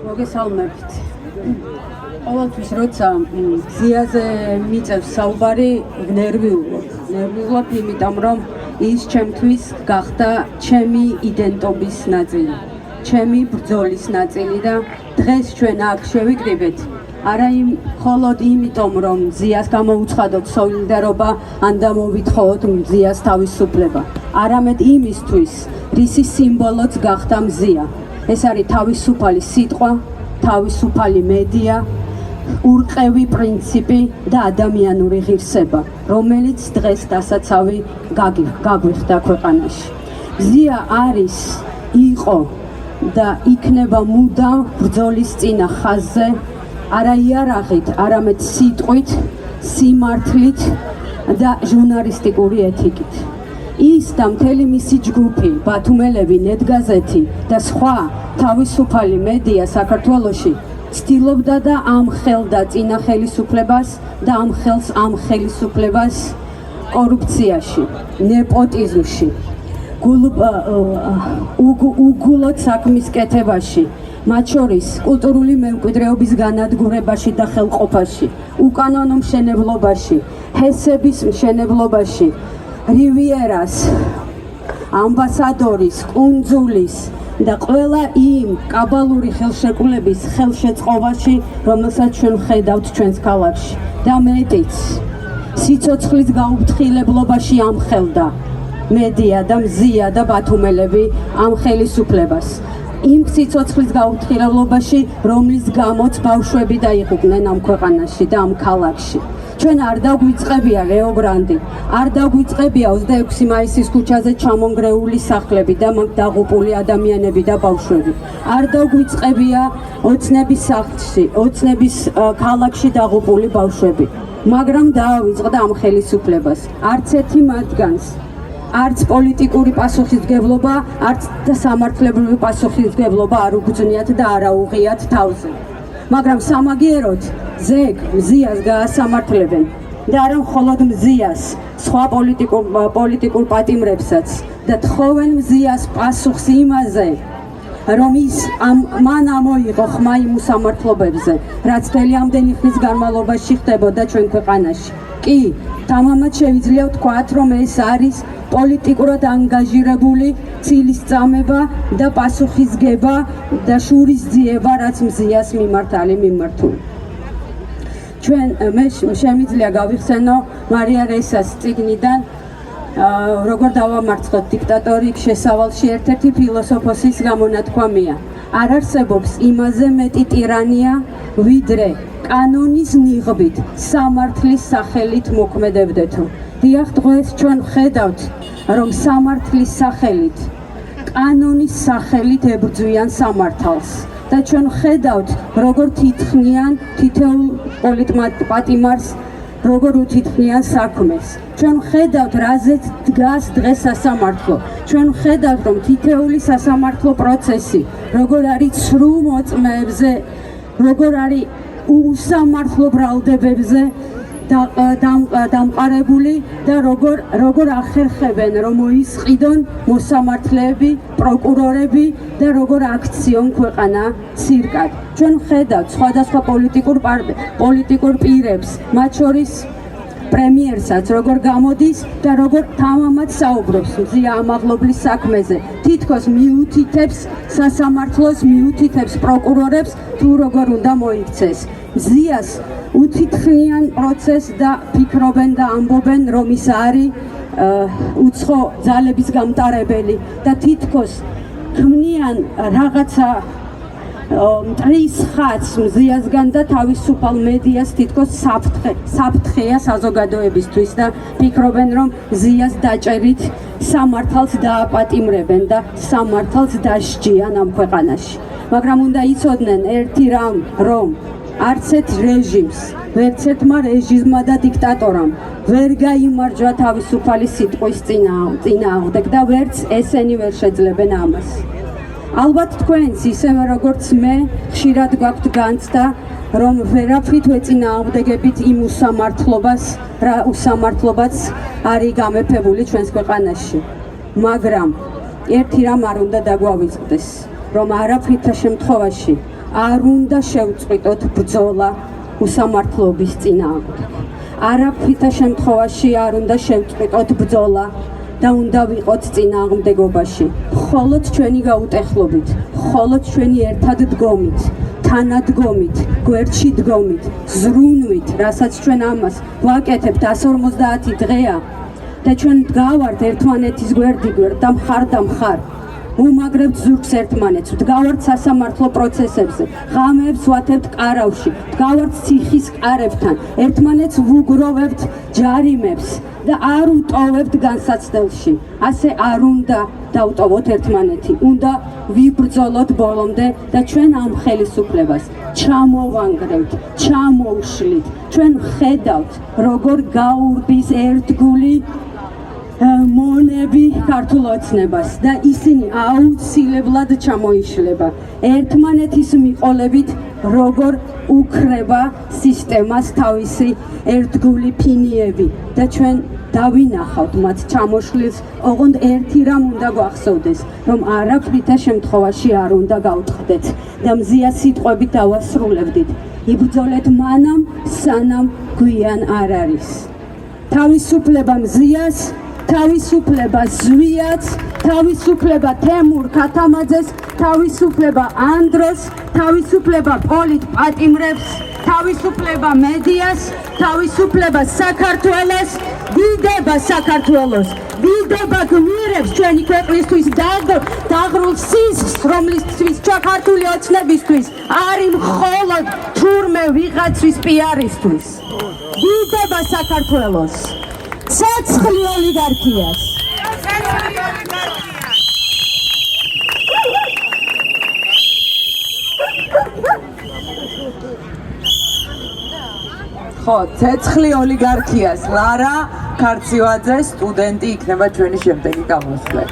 მოგესალმებით. ყოველთვის როცა გზიაზე მიწევს საუბარი, ნერვიულობ, იმიტომ რომ ის ჩემთვის გახდა ჩემი იდენტობის ნაწილი, ჩემი ბრძოლის ნაწილი და დღეს ჩვენ აქ შევიკრიბეთ არა მხოლოდ იმიტომ, რომ მზიას გამოუცხადოთ სოლიდარობა ან დამოვითხოვოთ მზიას თავისუფლება, არამედ იმისთვის, რისი სიმბოლოც გახდა მზია. ეს არის თავისუფალი სიტყვა, თავისუფალი მედია, ურყევი პრინციპი და ადამიანური ღირსება, რომელიც დღეს დასაცავი გაგვიხდა ქვეყანაში. მზია არის, იყო და იქნება მუდამ ბრძოლის წინა ხაზზე, არა იარაღით, არამედ სიტყვით, სიმართლით და ჟურნალისტიკური ეთიკით. ის და მთელი მისი ჯგუფი, ბათუმელები, ნეტგაზეთი და სხვა თავისუფალი მედია საქართველოში ცდილობდა და ამხელდა წინა ხელისუფლებას და ამ ხელისუფლებას კორუფციაში, ნეპოტიზმში, უგულოდ საქმის კეთებაში, მათ შორის კულტურული მემკვიდრეობის განადგურებაში და ხელყოფაში, უკანონო მშენებლობაში, ჰესების მშენებლობაში, რივიერას, ამბასადორის, კუნძულის და ყველა იმ კაბალური ხელშეკრულების ხელშეწყობაში, რომელსაც ჩვენ ხედავთ ჩვენს ქალაქში და მეტიც, სიცოცხლის გაუფრთხილებლობაში ამხელდა მედია და მზია და ბათუმელები ამ ხელისუფლებას. იმ სიცოცხლის გაუფრთხილებლობაში, რომლის გამოც ბავშვები დაიღუპნენ ამ ქვეყანაში და ამ ქალაქში. ჩვენ არ დაგვიწყებია რეო გრანდი, არ დაგვიწყებია 26 მაისის ქუჩაზე ჩამონგრეული სახლები და დაღუპული ადამიანები და ბავშვები. არ დაგვიწყებია ოცნების სახლში, ოცნების ქალაქში დაღუპული ბავშვები. მაგრამ დაავიწყდა ამ ხელისუფლებას. არც ერთი მათგანს არც პოლიტიკური პასუხისმგებლობა, არც სამართლებრივი პასუხისმგებლობა არ უგზნიათ და არ აუღიათ თავზე. მაგრამ სამაგიეროდ ზეგ მზიას გაასამართლებენ და არა მხოლოდ მზიას, სხვა პოლიტიკურ პატიმრებსაც და თხოვენ მზიას პასუხს იმაზე, რომ ის მან ამოიღო ხმა იმ უსამართლობებზე, რაც მთელი ამდენი ხნის განმავლობაში ხდებოდა ჩვენ ქვეყანაში. კი, თამამად შევიძლია ვთქვათ, რომ ეს არის პოლიტიკურად ანგაჟირებული ცილისწამება და პასუხისგება და შურისძიება, რაც მზიას მიმართ არის მიმართული. მე შემიძლია გავიხსენო მარია რესას წიგნიდან როგორ დავამარცხოთ დიქტატორი შესავალში ერთ-ერთი ფილოსოფოსის გამონათქვამია. არ არსებობს იმაზე მეტი ტირანია, ვიდრე კანონის ნიღბით, სამართლის სახელით მოქმედებდეთო. დიახ, დღეს ჩვენ ხედავთ, რომ სამართლის სახელით, კანონის სახელით ებრძვიან სამართალს. და ჩვენ ხედავთ, როგორ თითქმიან თითოეულ პოლიტპატიმარს, როგორ უთითქმიან საქმეს. ჩვენ ხედავთ, რაზეც დგას დღეს სასამართლო. ჩვენ ხედავთ, რომ თითოეული სასამართლო პროცესი, როგორ არის ცრუ მოწმეებზე, როგორ არის უსამართლო ბრალდებებზე დამყარებული და როგორ ახერხებენ, რომ მოისყიდონ მოსამართლეები, პროკურორები და როგორ აქციონ ქვეყანა ცირკად. ჩვენ ხედავთ სხვადასხვა პოლიტიკურ პირებს, მათ შორის პრემიერსაც, როგორ გამოდის და როგორ თამამად საუბრობს მზია ამაღლობლის საქმეზე. თითქოს მიუთითებს სასამართლოს, მიუთითებს პროკურორებს, თუ როგორ უნდა მოიქცეს. მზიას უთითქმიან პროცესს და ფიქრობენ და ამბობენ, რომ ის არის უცხო ძალების გამტარებელი და თითქოს ქმნიან რაღაცა მტრის ხატს მზიასგან და თავისუფალ მედიას თითქოს საფრთხეა საზოგადოებისთვის და ფიქრობენ, რომ მზიას დაჭერით სამართალს დააპატიმრებენ და სამართალს დასჯიან ამ ქვეყანაში. მაგრამ უნდა იცოდნენ ერთი რამ, რომ არც ერთ რეჟიმს, ვერც ერთმა რეჟიმმა და დიქტატორამ ვერ გაიმარჯვა თავისუფალი სიტყვის წინააღმდეგ და ვერც ესენი ვერ შეძლებენ ამას. ალბათ თქვენს ისევე როგორც მე ხშირად გვაქვთ განცდა, რომ ვერაფრით ვეწინააღმდეგებით იმ უსამართლობაც არის გამეფებული ჩვენს ქვეყანაში. მაგრამ ერთი რამ არ უნდა დაგვავიწყდეს. რომ არაფრითა შემთხვევაში არ უნდა შევწყვიტოთ ბრძოლა უსამართლობის წინააღმდეგ. არაფრითა შემთხვევაში არ უნდა შევწყვიტოთ ბრძოლა და უნდა ვიყოთ წინააღმდეგობაში. მხოლოდ ჩვენი გაუტეხლობით, მხოლოდ ჩვენი ერთად დგომით, თანადგომით, გვერდში დგომით, ზრუნვით, რასაც ჩვენ ამას ვაკეთებთ 150 დღეა და ჩვენ ვდგავართ ერთმანეთის გვერდ და მხარ და მხარ. ვუმაგრებთ ზურგს ერთმანეთს, ვდგავართ სასამართლო პროცესებზე, ღამეებს ვათებთ კარავში, ვდგავართ ციხის კარებთან, ერთმანეთს ვუგროვებთ ჯარიმებს და არ ვტოვებთ განსაცდელში. ასე არ უნდა დავტოვოთ ერთმანეთი, უნდა ვიბრძოლოთ ბოლომდე და ჩვენ ამ ხელისუფლებას ჩამოვანგრევთ, ჩამოვშლით. ჩვენ ვხედავთ, როგორ გაურბის ერთგული მონები ქართულ ოცნებას და ისინი აუცილებლად ჩამოიშლება. ერთმანეთის მიყოლებით როგორ უქრება სისტემას თავისი ერთგული ფინიები და ჩვენ დავინახავთ მათ ჩამოშლილს. ოღონდ ერთი რამ უნდა გვახსოვდეს, რომ არაფრითა შემთხვევაში არ უნდა გავტყდეთ და მზია სიტყვებით დავასრულებდით. იბრძოლეთ მანამ, სანამ გვიან არ არის. თავისუფლება მზიას, თავისუფლება ზვიაც, თავისუფლება თემურ ქათამაძეს, თავისუფლება ანდროს, თავისუფლება პოლიტ პატიმრებს, თავისუფლება მედიას, თავისუფლება საქართველოს, დიდება საქართველოს, დიდება გმირებს ჩვენი ქვეყნისთვის დაღრულ სისხლს, რომლისთვის ქართული ოცნებისთვის არის მხოლოდ თურმე ვიღაცის პიარისთვის. დიდება საქართველოს. ცეცხლი ოლიგარქიას. ხო, ცეცხლი ოლიგარქიას. ლარა ქარცივაძე, სტუდენტი იქნება ჩვენი შემდეგი გამოსვლა.